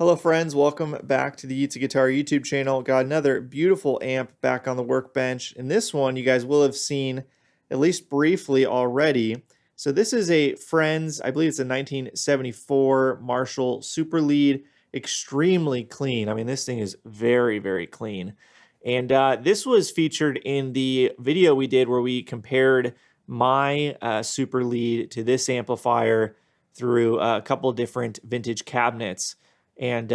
Hello friends, welcome back to the Guitar YouTube channel. Got another beautiful amp back on the workbench. And this one you guys will have seen at least briefly already. So this is a Friends, I believe it's a 1974 Marshall Super Lead, extremely clean. I mean, this thing is very, very clean. And this was featured in the video we did where we compared my Super Lead to this amplifier through a couple different vintage cabinets. And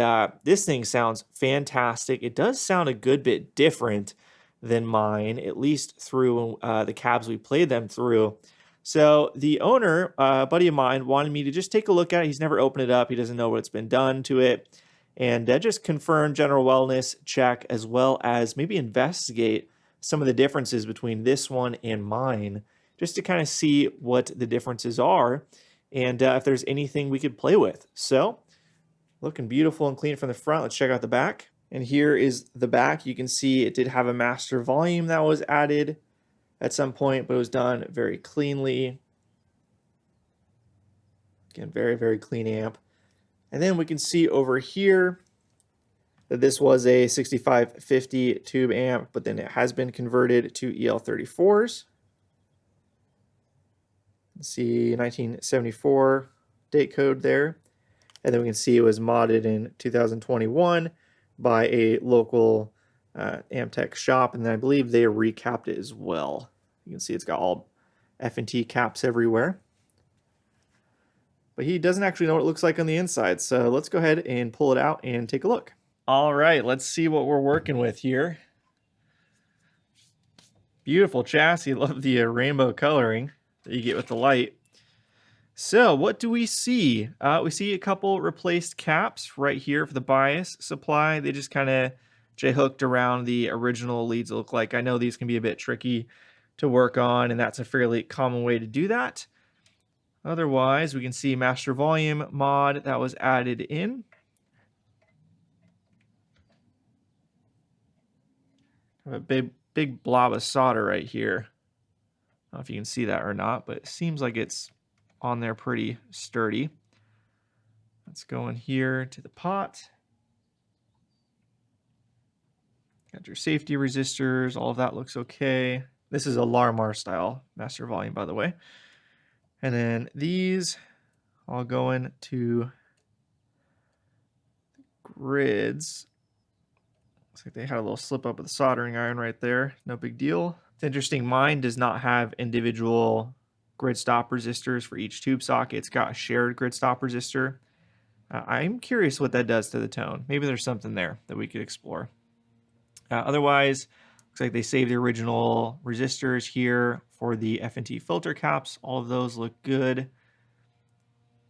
this thing sounds fantastic. It does sound a good bit different than mine, at least through the cabs we played them through. So the owner, a buddy of mine, wanted me to just take a look at it. He's never opened it up. He doesn't know what's been done to it. And just confirm general wellness check, as well as maybe investigate some of the differences between this one and mine, just to kind of see what the differences are and if there's anything we could play with. So looking beautiful and clean from the front. Let's check out the back. And here is the back. You can see it did have a master volume that was added at some point, but it was done very cleanly. Again, very, very clean amp. And then we can see over here that this was a 6550 tube amp, but then it has been converted to EL34s. Let's see 1974 date code there. And then we can see it was modded in 2021 by a local Amtech shop. And then I believe they recapped it as well. You can see it's got all F&T caps everywhere. But he doesn't actually know what it looks like on the inside. So let's go ahead and pull it out and take a look. All right, let's see what we're working with here. Beautiful chassis. Love the rainbow coloring that you get with the light. So what do we see? We see a couple replaced caps right here for the bias supply. They just kind of J-hooked around the original leads, look like. I know these can be a bit tricky to work on, and that's a fairly common way to do that. Otherwise, we can see master volume mod that was added in. A big blob of solder right here. I don't know if you can see that or not, but it seems like it's on there pretty sturdy. Let's go in here to the pot. Got your safety resistors, all of that looks okay. This is a Larmar style master volume, by the way. And then these all go into grids. Looks like they had a little slip up with the soldering iron right there. No big deal. It's interesting, mine does not have individual grid stop resistors for each tube socket. It's got a shared grid stop resistor. I'm curious what that does to the tone. Maybe there's something there that we could explore. Otherwise, looks like they saved the original resistors here for the F&T filter caps. All of those look good.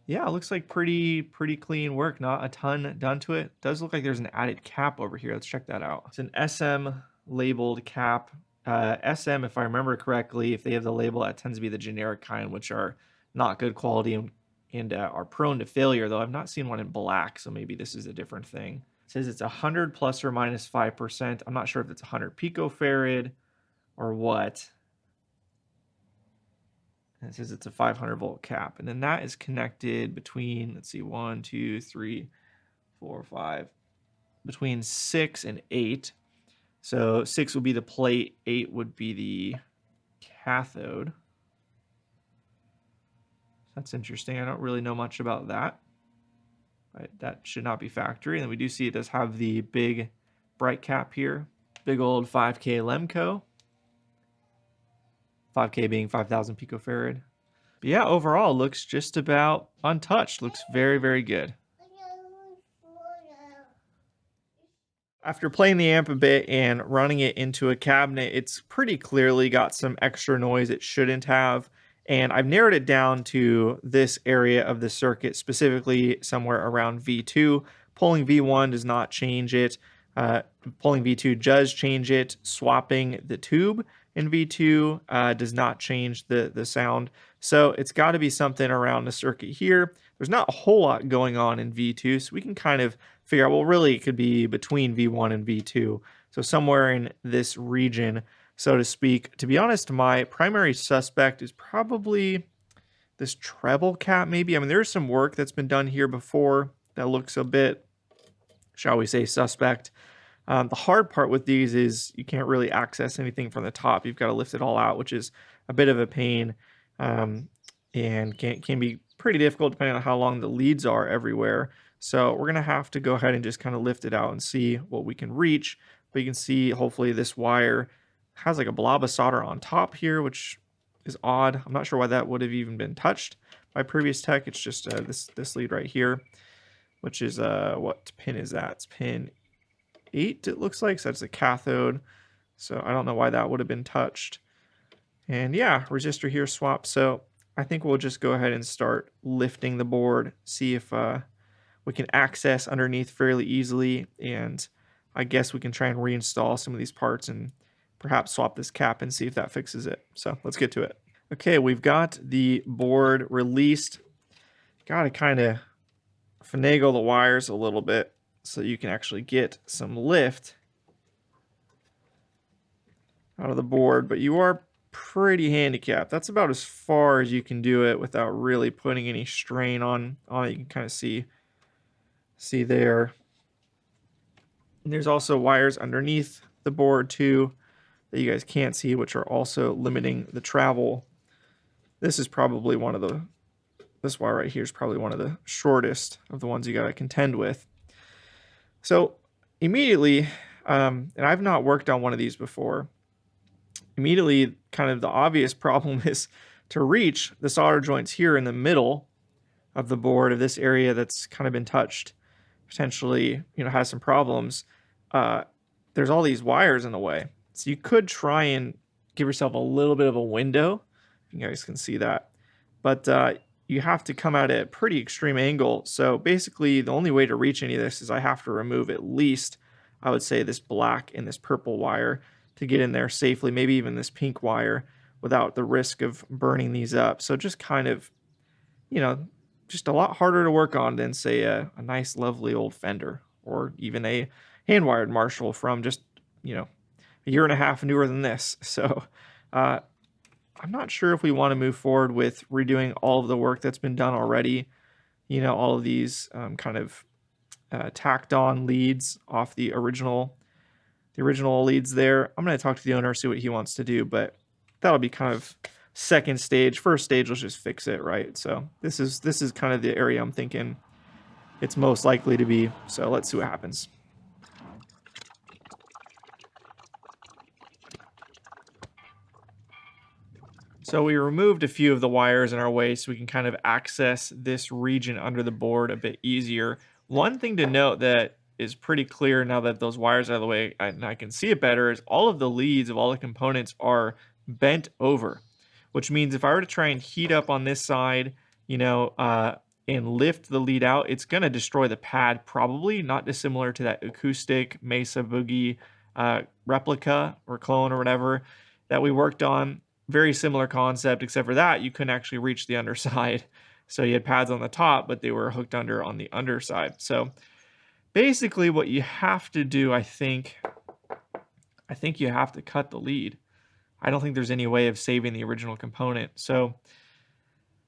Yeah, it looks like pretty clean work. Not a ton done to it. Does look like there's an added cap over here. Let's check that out. It's an SM labeled cap. SM, if I remember correctly, if they have the label, that tends to be the generic kind, which are not good quality and are prone to failure, though I've not seen one in black, so maybe this is a different thing. It says it's 100 plus or minus 5%. I'm not sure if it's 100 picofarad or what. And it says it's a 500 volt cap. And then that is connected between, let's see, 1, 2, 3, 4, 5, between 6 and 8. So 6 would be the plate, 8 would be the cathode. That's interesting. I don't really know much about that. Right, that should not be factory. And we do see it does have the big bright cap here. Big old 5K Lemco. 5K being 5,000 picofarad. But yeah, overall looks just about untouched. Looks very, very good. After playing the amp a bit and running it into a cabinet, it's pretty clearly got some extra noise it shouldn't have. And I've narrowed it down to this area of the circuit, specifically somewhere around V2. Pulling V1 does not change it. Pulling V2 does change it. Swapping the tube in V2 does not change the sound. So it's got to be something around the circuit here. There's not a whole lot going on in V2, so we can kind of figure out, well, really it could be between V1 and V2. So somewhere in this region, so to speak. To be honest, my primary suspect is probably this treble cap maybe. I mean, there's some work that's been done here before that looks a bit shall we say, suspect. The hard part with these is you can't really access anything from the top. You've got to lift it all out, which is a bit of a pain, and can be pretty difficult depending on how long the leads are everywhere. So we're going to have to go ahead and just kind of lift it out and see what we can reach. But you can see, hopefully, this wire has like a blob of solder on top here, which is odd. I'm not sure why that would have even been touched by previous tech. It's just this lead right here, which is what pin is that? It's pin 8, it looks like. So that's the cathode. So I don't know why that would have been touched. And yeah, resistor here swap. So I think we'll just go ahead and start lifting the board, see if we can access underneath fairly easily. And I guess we can try and reinstall some of these parts and perhaps swap this cap and see if that fixes it. So let's get to it. Okay, we've got the board released. Got to kind of finagle the wires a little bit so you can actually get some lift out of the board, but you are pretty handicapped. That's about as far as you can do it without really putting any strain on it. You can kind of see there. And there's also wires underneath the board too that you guys can't see, which are also limiting the travel. This is probably this wire right here is probably one of the shortest of the ones you got to contend with. So immediately, and I've not worked on one of these before, immediately kind of the obvious problem is to reach the solder joints here in the middle of the board, of this area that's kind of been touched, potentially, has some problems. There's all these wires in the way. So you could try and give yourself a little bit of a window. You guys can see that. But you have to come at a pretty extreme angle. So basically, the only way to reach any of this is I have to remove at least, I would say, this black and this purple wire to get in there safely, maybe even this pink wire, without the risk of burning these up. So just kind of, just a lot harder to work on than, say, a nice, lovely old Fender, or even a hand-wired Marshall from just, a year and a half newer than this. So I'm not sure if we want to move forward with redoing all of the work that's been done already. All of these kind of tacked on leads off the original leads there. I'm going to talk to the owner, see what he wants to do, but that'll be kind of second stage. First stage, let's just fix it, right? So this is kind of the area I'm thinking it's most likely to be. So let's see what happens. So we removed a few of the wires in our way so we can kind of access this region under the board a bit easier. One thing to note that is pretty clear now that those wires are out of the way and I can see it better is all of the leads of all the components are bent over, which means if I were to try and heat up on this side, and lift the lead out, it's going to destroy the pad, probably not dissimilar to that acoustic Mesa Boogie replica or clone or whatever that we worked on. Very similar concept, except for that you couldn't actually reach the underside. So you had pads on the top, but they were hooked under on the underside. So basically what you have to do, I think you have to cut the lead. I don't think there's any way of saving the original component. So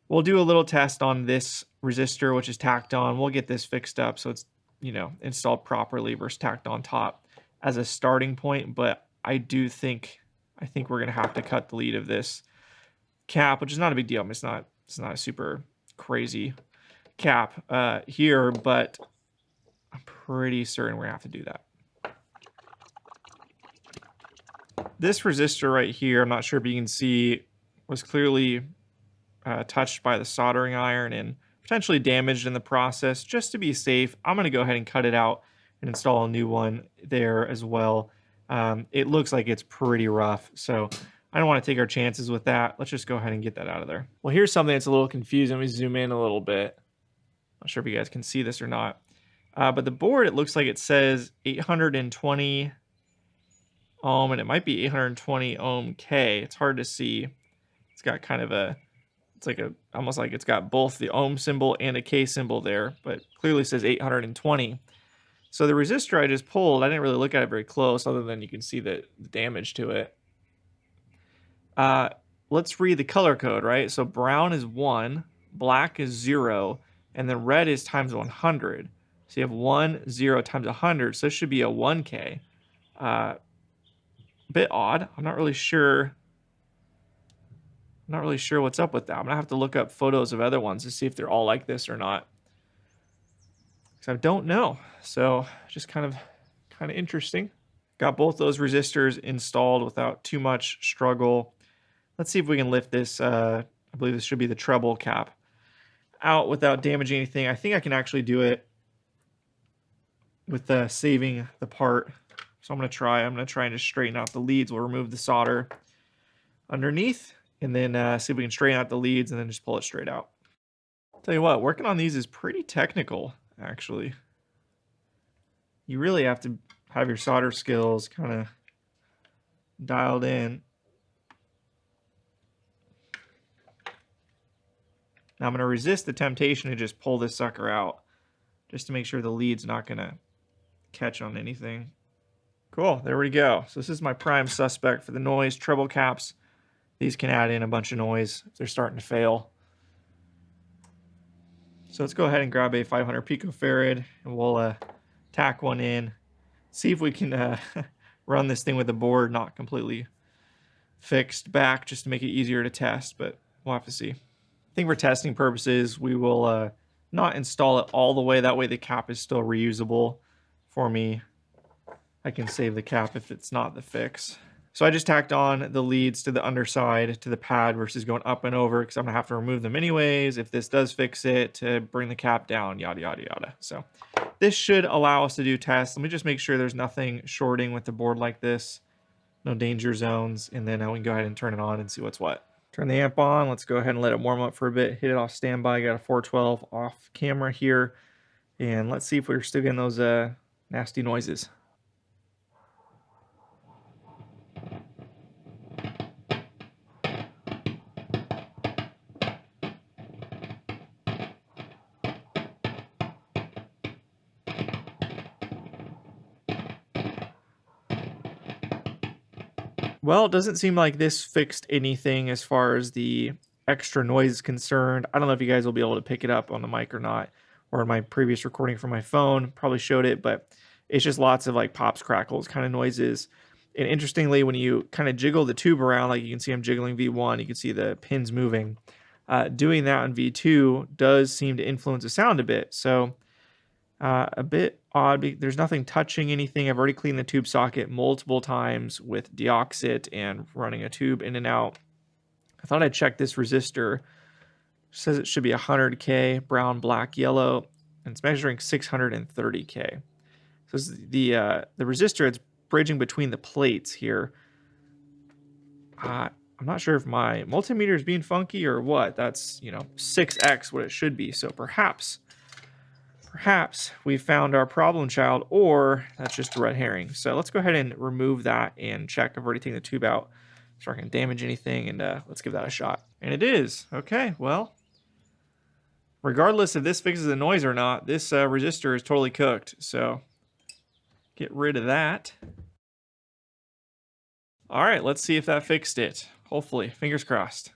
we'll do a little test on this resistor, which is tacked on. We'll get this fixed up so it's, installed properly versus tacked on top as a starting point. But I think we're going to have to cut the lead of this cap, which is not a big deal. I mean, it's not a super crazy cap here, but I'm pretty certain we're going to have to do that. This resistor right here, I'm not sure if you can see, was clearly touched by the soldering iron and potentially damaged in the process. Just to be safe, I'm going to go ahead and cut it out and install a new one there as well. It looks like it's pretty rough, so I don't want to take our chances with that. Let's just go ahead and get that out of there. Well, here's something that's a little confusing. Let me zoom in a little bit. Not sure if you guys can see this or not. But the board, it looks like it says 820 ohm, and it might be 820 ohm K. It's hard to see. It's got kind of almost like it's got both the ohm symbol and a K symbol there, but clearly says 820. So the resistor I just pulled, I didn't really look at it very close, other than you can see the damage to it. Let's read the color code, right? So brown is 1, black is 0, and then red is times 100. So you have 1, 0 times 100. So this should be a 1K. A bit odd. I'm not really sure. I'm not really sure what's up with that. I'm gonna have to look up photos of other ones to see if they're all like this or not. Because I don't know. So just kind of interesting. Got both those resistors installed without too much struggle. Let's see if we can lift this. I believe this should be the treble cap out without damaging anything. I think I can actually do it with saving the part. So I'm going to try. I'm going to try and just straighten out the leads. We'll remove the solder underneath and then see if we can straighten out the leads and then just pull it straight out. Tell you what, working on these is pretty technical, actually. You really have to have your solder skills kind of dialed in. Now I'm going to resist the temptation to just pull this sucker out just to make sure the lead's not going to catch on anything. Cool, there we go. So this is my prime suspect for the noise. Treble caps, these can add in a bunch of noise if they're starting to fail. So let's go ahead and grab a 500 picofarad and we'll tack one in. See if we can run this thing with the board not completely fixed back just to make it easier to test, but we'll have to see. I think for testing purposes, we will not install it all the way. That way the cap is still reusable for me. I can save the cap if it's not the fix. So I just tacked on the leads to the underside to the pad versus going up and over because I'm gonna have to remove them anyways if this does fix it, to bring the cap down, yada, yada, yada. So this should allow us to do tests. Let me just make sure there's nothing shorting with the board like this. No danger zones. And then we can go ahead and turn it on and see what's what. Turn the amp on. Let's go ahead and let it warm up for a bit. Hit it off standby. Got a 412 off camera here. And let's see if we're still getting those nasty noises. Well, it doesn't seem like this fixed anything as far as the extra noise is concerned. I don't know if you guys will be able to pick it up on the mic or not, or in my previous recording from my phone, probably showed it, but it's just lots of like pops, crackles kind of noises. And interestingly, when you kind of jiggle the tube around, like you can see I'm jiggling V1, you can see the pins moving. Doing that on V2 does seem to influence the sound a bit. So a bit odd. There's nothing touching anything. I've already cleaned the tube socket multiple times with deoxit and running a tube in and out. I thought I'd check this resistor. It says it should be 100K, brown, black, yellow, and it's measuring 630K. So this is the resistor, it's bridging between the plates here. I'm not sure if my multimeter is being funky or what. That's, 6x what it should be. So perhaps we found our problem child, or that's just a red herring. So let's go ahead and remove that and check. I've already taken the tube out so I can damage anything, and let's give that a shot. And it is. Okay, well, regardless if this fixes the noise or not, this resistor is totally cooked. So get rid of that. All right, let's see if that fixed it. Hopefully, fingers crossed.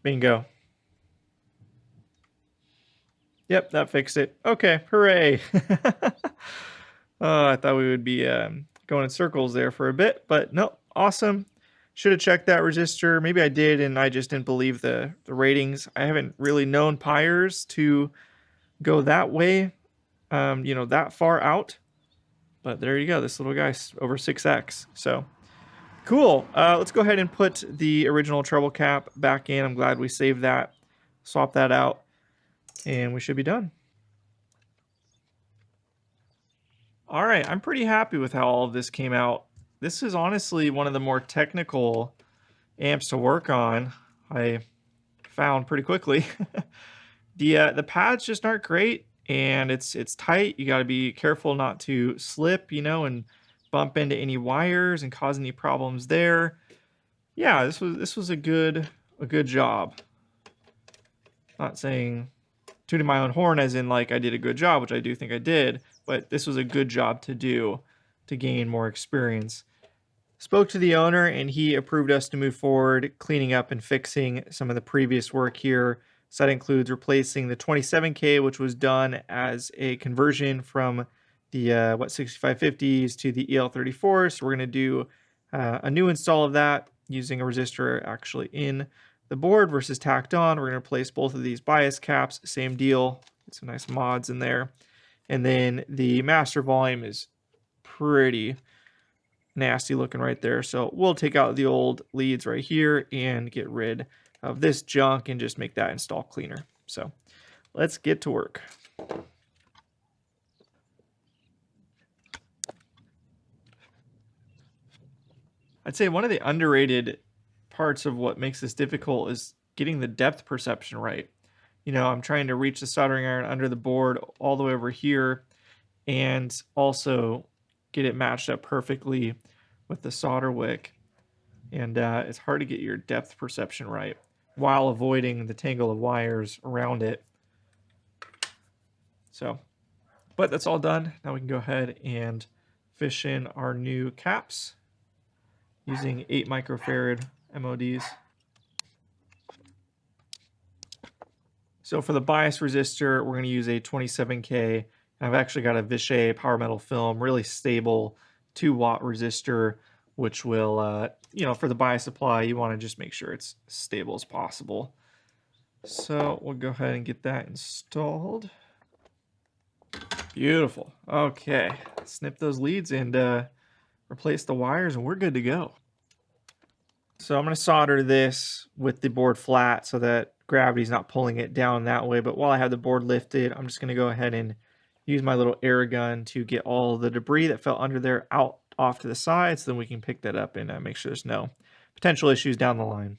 Bingo. Yep, that fixed it. Okay, hooray. I thought we would be going in circles there for a bit, but no, awesome. Should have checked that resistor. Maybe I did, and I just didn't believe the ratings. I haven't really known Pyres to go that way, that far out. But there you go. This little guy's over 6x. So cool. Let's go ahead and put the original treble cap back in. I'm glad we saved that. Swap that out, and we should be done. All right, I'm pretty happy with how all of this came out. This is honestly one of the more technical amps to work on, I found pretty quickly. The pads just aren't great, and it's tight. You got to be careful not to slip, and bump into any wires and cause any problems there. Yeah, this was a good job. Not saying tooting my own horn as in like I did a good job, which I do think I did, but this was a good job to do to gain more experience. Spoke to the owner and he approved us to move forward, cleaning up and fixing some of the previous work here. So that includes replacing the 27K, which was done as a conversion from the 6550s to the EL34. So we're going to do a new install of that using a resistor actually in the board versus tacked on. We're going to replace both of these bias caps, same deal. Get some nice mods in there. And then the master volume is pretty nasty looking right there. So we'll take out the old leads right here and get rid of this junk and just make that install cleaner. So let's get to work. I'd say one of the underrated parts of what makes this difficult is getting the depth perception right. You know, I'm trying to reach the soldering iron under the board all the way over here and also get it matched up perfectly with the solder wick. And it's hard to get your depth perception right while avoiding the tangle of wires around it. So, but that's all done. Now we can go ahead and fish in our new caps using 8 microfarad MODs. So for the bias resistor, we're going to use a 27K. I've actually got a Vishay power metal film, really stable 2-watt resistor, which will, you know, for the bias supply, you want to just make sure it's as stable as possible. So we'll go ahead and get that installed. Beautiful. Okay, snip those leads and replace the wires and we're good to go. So I'm going to solder this with the board flat so that gravity's not pulling it down that way. But while I have the board lifted, I'm just going to go ahead and use my little air gun to get all the debris that fell under there out off to the side, so then we can pick that up and make sure there's no potential issues down the line.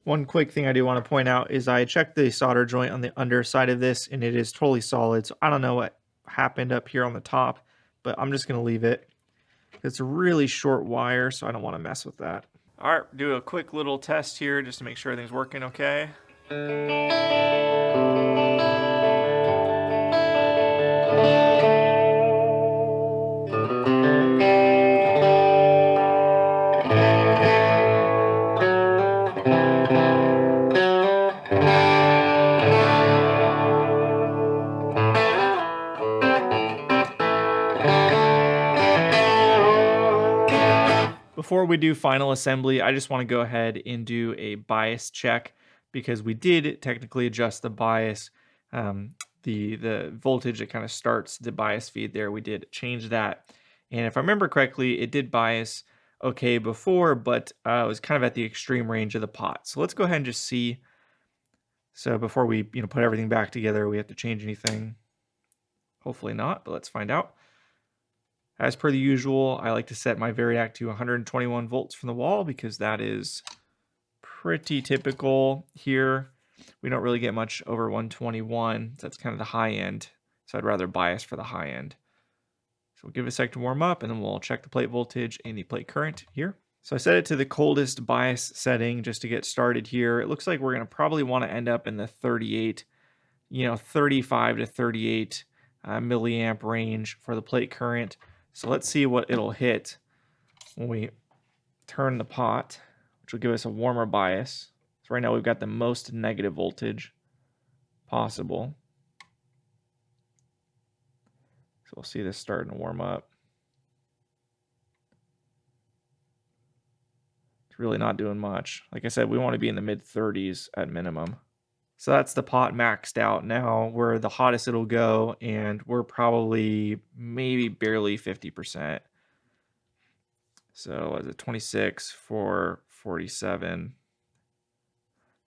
One quick thing I do want to point out is I checked the solder joint on the underside of this and it is totally solid. So I don't know what happened up here on the top, but I'm just going to leave it. It's a really short wire, so I don't want to mess with that. All right, do a quick little test here just to make sure everything's working okay. Before we do final assembly, I just want to go ahead and do a bias check because we did technically adjust the bias. The voltage that kind of starts the bias feed there, we did change that. And if I remember correctly, it did bias okay before, but it was kind of at the extreme range of the pot. So let's go ahead and just see. So before we put everything back together, we have to change anything. Hopefully not, but let's find out. As per the usual, I like to set my variac to 121 volts from the wall because that is pretty typical here. We don't really get much over 121. So that's kind of the high end. So I'd rather bias for the high end. So we'll give it a sec to warm up and then we'll check the plate voltage and the plate current here. So I set it to the coldest bias setting just to get started here. It looks like we're going to probably want to end up in the 38, 35 to 38 milliamp range for the plate current. So let's see what it'll hit when we turn the pot, which will give us a warmer bias. So right now we've got the most negative voltage possible. So we'll see this starting to warm up. It's really not doing much. Like I said, we want to be in the mid-30s at minimum. So that's the pot maxed out. Now we're the hottest it'll go, and we're probably maybe barely 50%. So is it 26 for 47?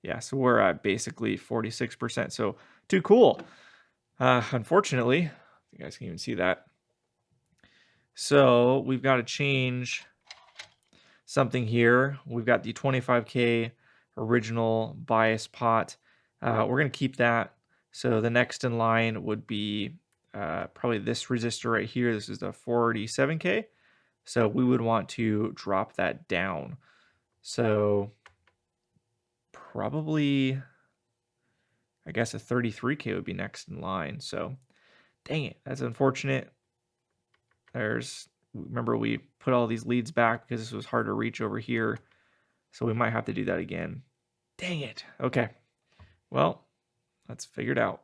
Yeah, so we're at basically 46%. So too cool. Unfortunately, you guys can even see that. So we've got to change something here. We've got the 25K original bias pot. We're going to keep that. So the next in line would be probably this resistor right here. This is the 47K. So we would want to drop that down. So probably, I guess a 33K would be next in line. So dang it, that's unfortunate. Remember we put all these leads back because this was hard to reach over here. So we might have to do that again. Dang it. Okay. Well, let's figure it out.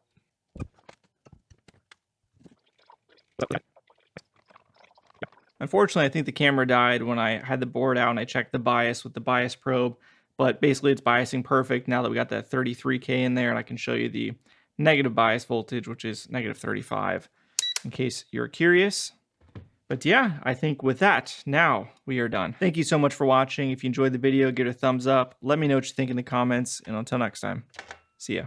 Unfortunately, I think the camera died when I had the board out and I checked the bias with the bias probe, but basically it's biasing perfect now that we got that 33K in there, and I can show you the negative bias voltage, which is -35, in case you're curious. But yeah, I think with that, now we are done. Thank you so much for watching. If you enjoyed the video, give it a thumbs up. Let me know what you think in the comments, and until next time, see ya.